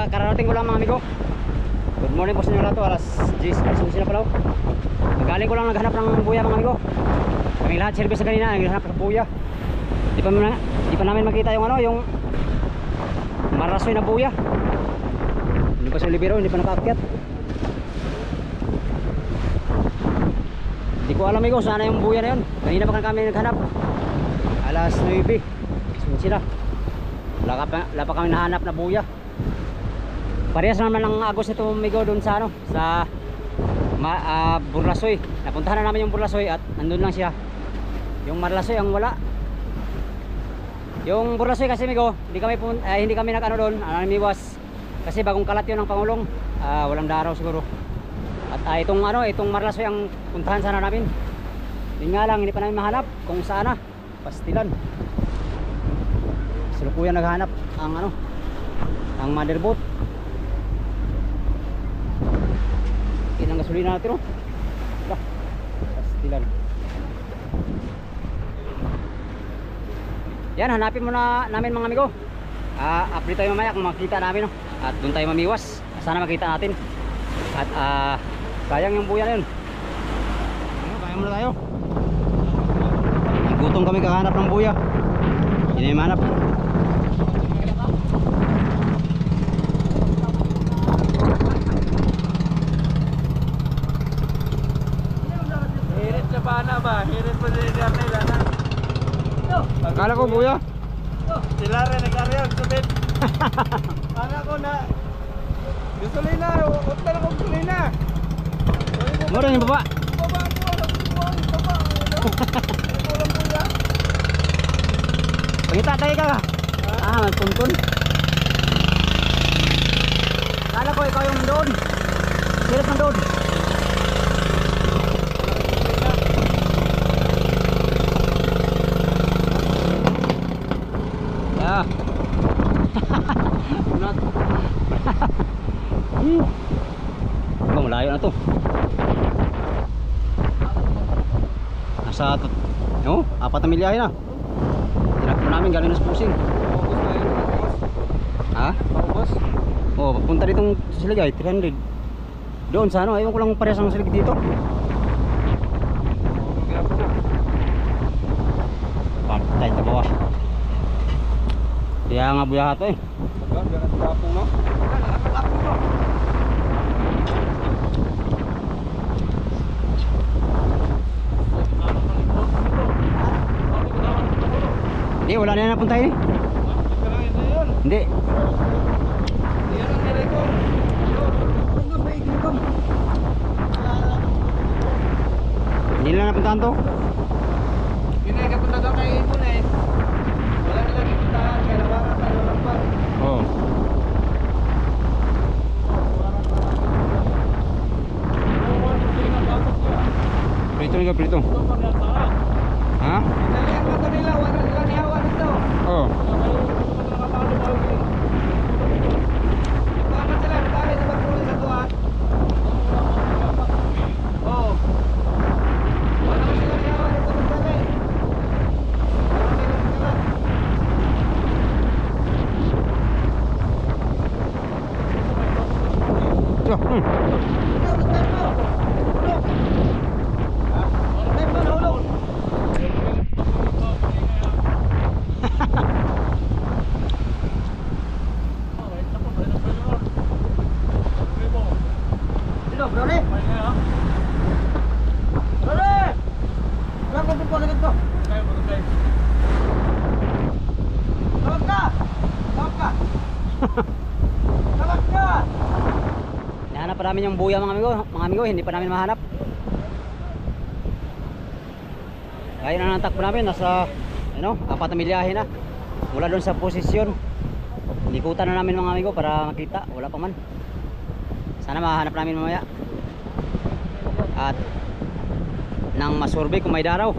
kararating ko lang mga amigo. Good morning po sa inyo lahat. Alas 10, alas 11 na pala. Magaling ko lang naghanap ng buya mga amigo. Kaming lahat service sa kanina, naghanap ng buya. Di pa namin makita yung ano, yung marasoy na buya. Hindi pa sa libero, hindi pa nakaakyat. Hindi ko alam amigo, sana yung buya na yun. Kanina pa kami naghanap. Alas 9. Sunod sila. Wala pa kami nahanap na buya. Parehas naman ng agos nito amigo doon sa ano, sa Burlasoy. Napuntahan na namin yung Burlasoy at nandun lang siya. Yung Marlasoy ang wala. Yung Burlasoy kasi amigo, hindi kami nag-ano doon, namiwas. Kasi bagong kalat yun ng Pangulong. Walang daraw siguro. At itong Marlasoy ang puntahan sana namin. Yun nga lang, hindi pa namin mahanap kung saan na. Pastilan. Silukuyan naghanap ang motherboard. Ilang gasolina natin, oh. Pastilan. Yan, hanapin muna namin mga amigo. Update tayo mamaya kung makita namin, oh. At doon tayo mamiwas. Sana makita natin. At sayang yung buya na yun. Kaya muna tayo. Gutom kami kakahanap ng buya. Hindi na manap. Hirit sa pana ba? Hirit pa din nila na. Akala ko buya. Sila rin nag-aryag subit. Akala ko na gasolina, huwag na lang kong gasolina. Mura yung baba. Baba ko, walang buya. Pangita tayo ka. Magpuntun. Akala ko ikaw yung doon. Sirit ng doon. Yeah. Malayo na to. Nasa 4 na milyahe na. Tinakbo namin galing sa Pusing. Ha? Paubos? Oo, papunta ditong Siligay, 300. Doon sa ano, ayaw ko lang parehas ang Siligay dito. Patay sa bawah. Kaya nga buya hato eh. Hindi, wala na napunta yun eh. Hindi. Hindi na napuntahan to. Hindi ka punta daw kay Ibon eh. Wala na lagi puntahan. Kaya nawaran tayo lang pa. Oo. Prito nga, prito. Ha? Dalihan mo ito nila. Wala nila nihawa dito. Oo. Paano sila? Dali sa pagtuloy sa tuwa. Oo. Wala sila nihawa dito. Dali. Nahanap pa namin yung buya mga amigo, hindi pa namin mahanap. Kaya na natakbo namin, nasa 4 na milyahe na. Mula doon sa posisyon. Likutan na namin mga amigo para makita, wala pa man. Sana mahanap namin mamaya. At nang masurvey kung may daraw.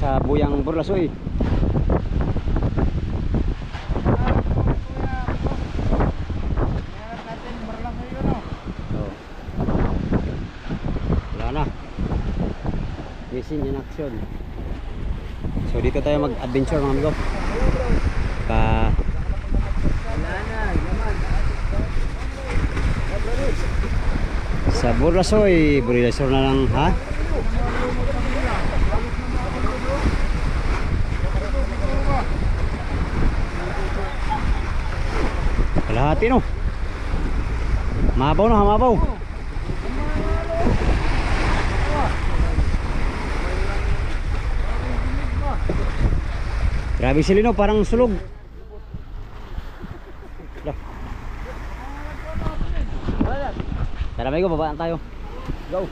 sa buyang Burlasoy. Oh. Wala na. Missing in action. So dito tayo mag-adventure mga amigo. Sa Burlasoy, Burlasoy na lang ha. Kalahati no. Mabaw na, mabaw. Grabe sila no, parang sulog. Tara amigo, babaan tayo. Go.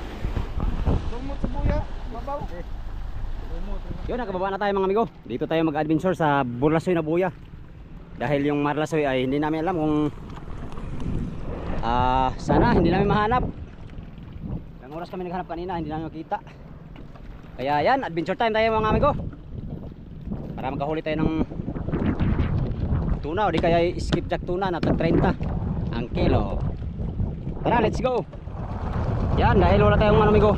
Lumot sa buya, mabaw. Yun, nakababa na tayo mga amigo. Dito tayo mag-adventure sa Burlasoy na buya. Dahil yung Marlasoy ay hindi namin alam kung sana hindi namin mahanap. Ilang oras kami naghanap kanina, hindi namin makita. Kaya yan, adventure time tayo mga amigo. Para makahuli tayo ng tuna o di kaya skipjack tuna na tag 30 ang kilo. Tara, let's go. Yan, dahil wala tayong ano amigo,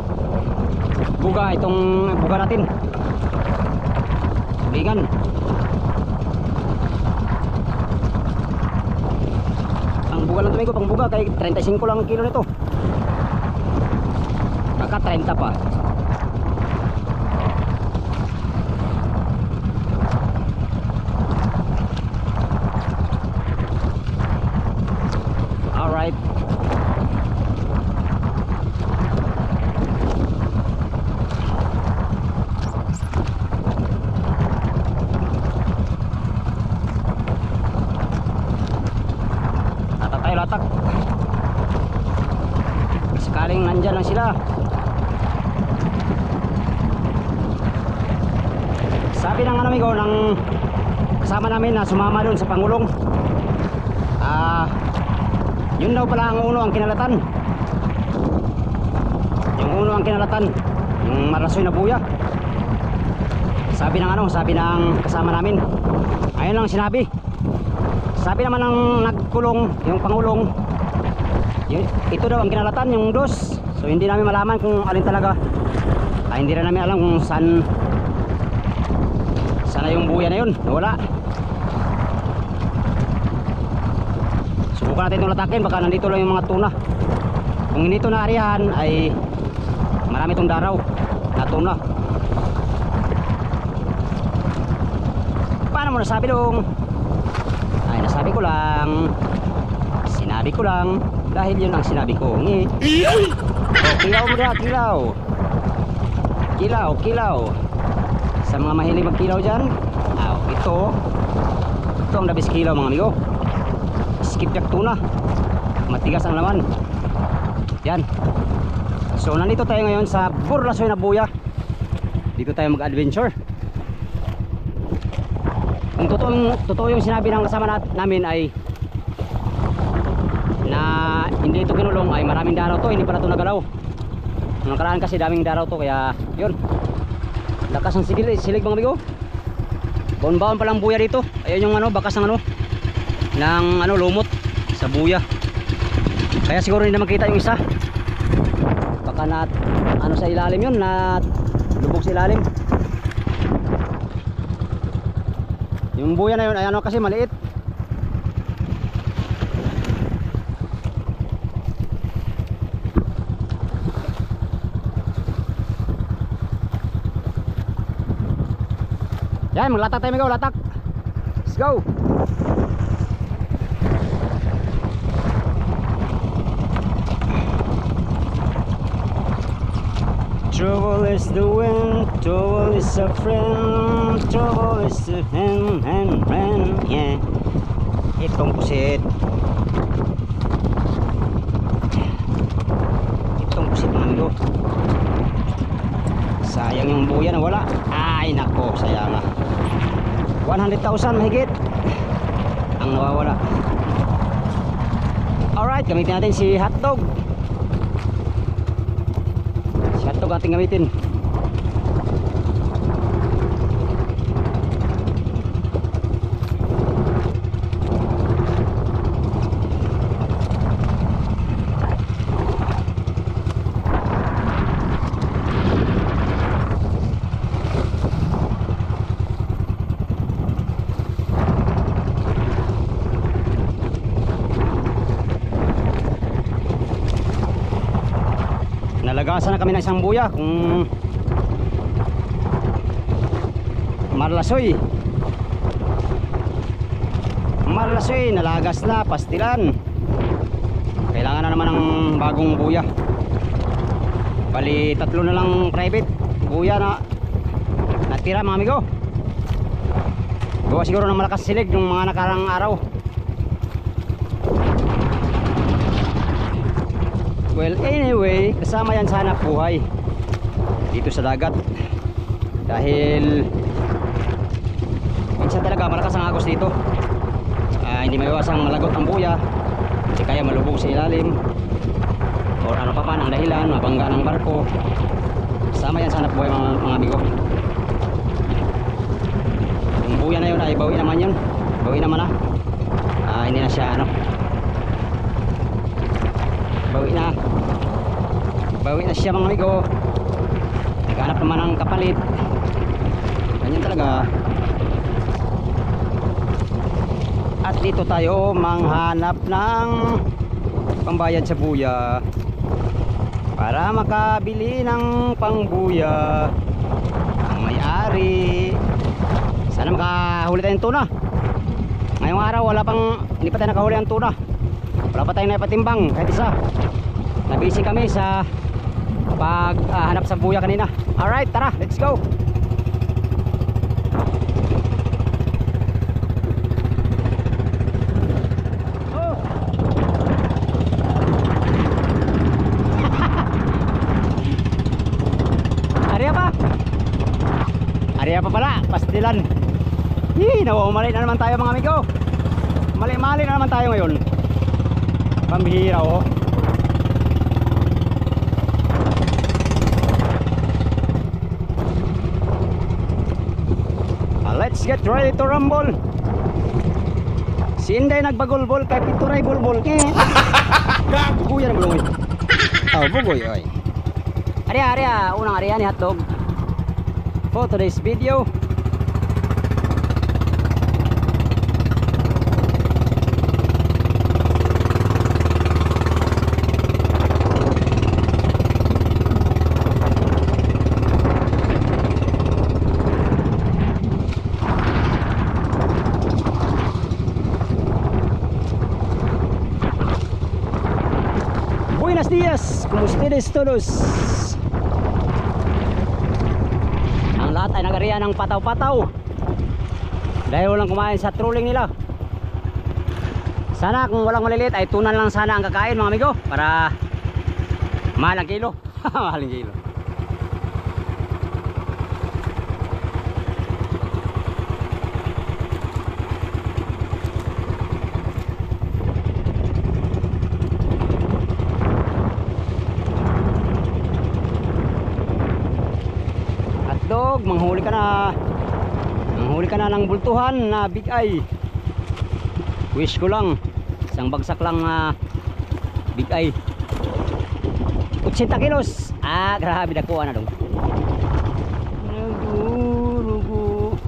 buga, itong buga natin. Tulingan. Ang buga lang ito amigo, pang buga, kaya 35 lang ang kilo nito. Baka 30 pa. Alright. Latak. Sakaling nandyan lang sila. Sabi ng amigo ng kasama namin na sumama doon sa Pangulong, yun daw pala ang uno ang kinalatan. Yung uno ang kinalatan, yung Marlasoy na buya. Sabi ng kasama namin. Ayun lang sinabi. Sabi naman ng nagkulong, yung Pangulong, ito daw ang kinalatan, yung dos. So hindi namin malaman kung alin talaga. Hindi rin namin alam kung saan na yung buya na yun. Wala. Subukan natin itong latakin, baka nandito lang yung mga tuna. Kung hindi ito naarihan ay marami itong daraw na tuna. Paano mo nasabi dong? Ay, nasabi ko lang. Sinabi ko lang. Dahil yun ang sinabi ko. Oh, kilaw mo na, kilaw. Kilaw, kilaw. Sa mga mahilig magkilaw dyan, ito ang labis kilaw mga amigo. Skipjack tuna. Matigas ang laman. Yan. So nandito tayo ngayon sa Burlasoy na buya. Dito tayo mag-adventure. Kung totoo yung sinabi ng kasama namin ay na hindi ito kinulong, ay maraming daraw to, hindi pala ito nagalaw. Nung nakaraan kasi daming daraw to, kaya yun, lakas ng silig mga amigo. Baon-baon palang buya dito. Ayun yung bakas ng ng lumot sa buya. Kaya siguro hindi na makita yung isa. Baka na sa ilalim yun, na lubog sa ilalim. Yung buya na yun ay kasi maliit. Yan, maglatak tayo mga latak. Let's go. Trouble is the wind, trouble is a friend, trouble is the hand, yeah. Itong pusit. Itong pusit mga amigo. Sayang yung buya na wala. Ay nako, sayang 100,000 mahigit ang nawawala. Alright, gamitin natin si hotdog. Si hotdog ating gamitin. Nagasa na kami ng isang buya kung Marlasoy. Marlasoy, nalagas na, pastilan. Kailangan na naman ng bagong buya. Bali, 3 na lang private buya na natira mga amigo. Gawa siguro ng malakas silig yung mga nakarang araw. Well, anyway, kasama yan sa hanap buhay dito sa dagat. Dahil minsan talaga malakas ang agos dito. Hindi maiwasang malagot ang buya. Hindi kaya malubog sa ilalim. O ano pa man ang dahilan, mabangga ng barko. Kasama yan sa hanap buhay mga amigo. Yung buya na yun ay bawi naman yun. Bawi naman na. Hindi na siya ano. Bawi na siya mga amigo. Naghanap naman ng kapalit. Ganyan talaga. At dito tayo manghanap ng pambayad sa buya para makabili ng pangbuya ang may-ari. Sana makahuli tayong tuna. Ngayong araw hindi pa tayo nakahuli ang tuna. Wala pa tayong naipatimbang kahit isa. Nabisi kami sa paghanap sa buya kanina. Alright, tara, let's go. Ariya pa pala, pastilan. Nawawamali na naman tayo mga amigo. Mali-mali na naman tayo ngayon. Pambihira oh. Let's get ready to rumble. Si Inday nagbagulbol kay Pituray bulbol. Buya na bulungoy. Bugoy oy. Ariya, unang ariya ni hotdog. For today's video, buenos días, como ustedes todos. Lahat ay nagariya ng pataw-pataw dahil walang kumain sa trolling nila. Sana kung walang maliliit ay tunan lang sana ang kakain mga amigo para mahal ang kilo. Mahal ang kilo. Manghuli ka na ng bultuhan na big eye. Wish ko lang isang bagsak lang big eye. 80 kilos. Grabe nakuha na dong. Nagurugo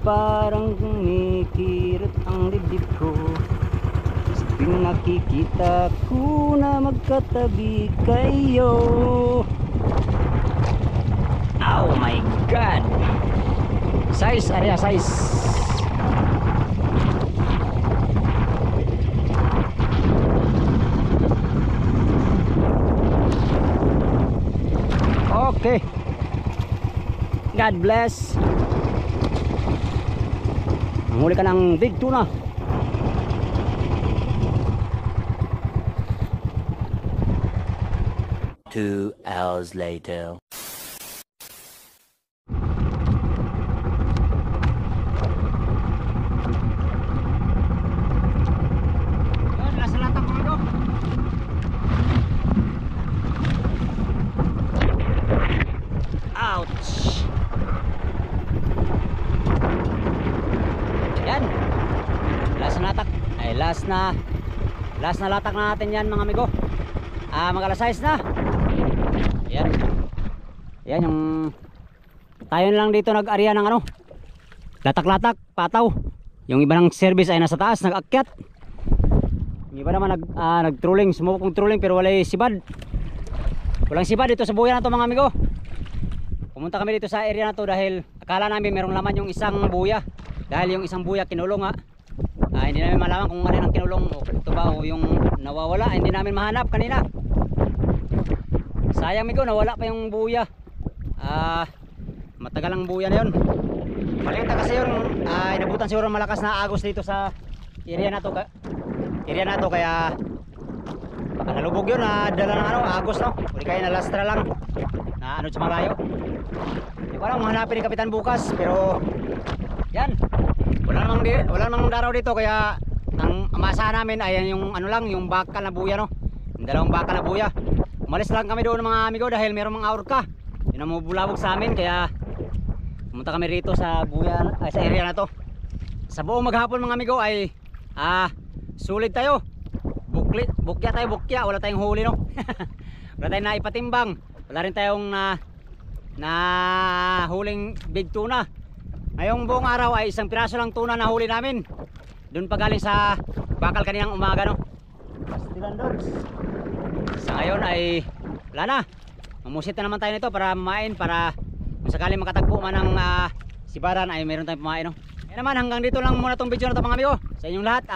parang kumikirot ang dibdib ko sa pinakikita ko na magkatabi kayo. Oh my God. Size, area size. Okay. God bless. Manghuli ka ng big tuna. Two hours later. Last na latak na natin yan mga amigo. Mag-alas 6 na. Yan. Yan yung tayo lang dito nag-area ng ano, latak-latak, pataw. Yung iba ng service ay nasa taas, nag-akyat. Yung iba naman nag-trolling, sumubok kong trolling pero wala sibad. Walang siba dito sa buya na to mga amigo. Pumunta kami dito sa area na to dahil akala namin merong laman yung isang buya. Dahil yung isang buya kinulong hindi namin malaman kung ano ang kinulong o ito ba o yung nawawala. Hindi namin mahanap kanina. Sayang amigo, nawala pa yung buya. Matagal ang buya na yun. Malita kasi yun, inabutan siguro malakas na agos dito sa area na to. Kaya baka nalubog yun, dala ng agos no. O di kaya nalastra lang na sa malayo. Di ko alam mahanapin ni Kapitan bukas, pero yan, wala namang daraw dito, kaya ang maasahan namin ay yung yung bakal na buya no. Yung dalawang bakal na buya. Umalis lang kami doon mga amigo dahil mayroong mga orka. Yun ang mabulabog sa amin, kaya pumunta kami rito sa buya, sa area na to. Sa buong maghapon mga amigo ay sulit tayo. Bukya, wala tayong huli no. Wala tayong naipatimbang. Wala rin tayong na huling big tuna. Ngayong buong araw ay isang piraso lang tuna na huli namin. Doon pa galing sa bakal kaninang umaga no. Pastilan dogs. Sa ngayon ay wala na. Mamusit na naman tayo nito para mamain, para kung sakaling makatagpo man ng sibaran ay meron tayong pamain no. Kaya naman hanggang dito lang muna tong video na to mga amigo. Sa inyong lahat,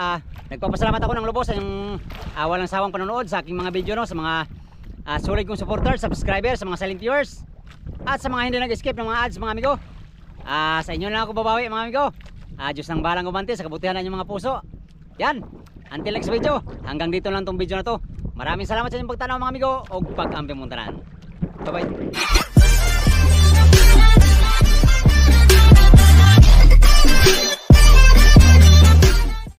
nagpapasalamat ako ng lubos sa inyong walang sawang panonood sa aking mga video no, sa mga solid kong supporters, subscribers, sa mga silent viewers, at sa mga hindi nag-escape ng mga ads mga amigo. Sa inyo lang ako babawi mga amigo. Diyos nang balang gumanti sa kabutihan ng inyong mga puso. Yan, until next video, hanggang dito lang tong video na to. Maraming salamat sa inyong pagtanaw mga amigo o pag-ampimuntanan. Bye bye.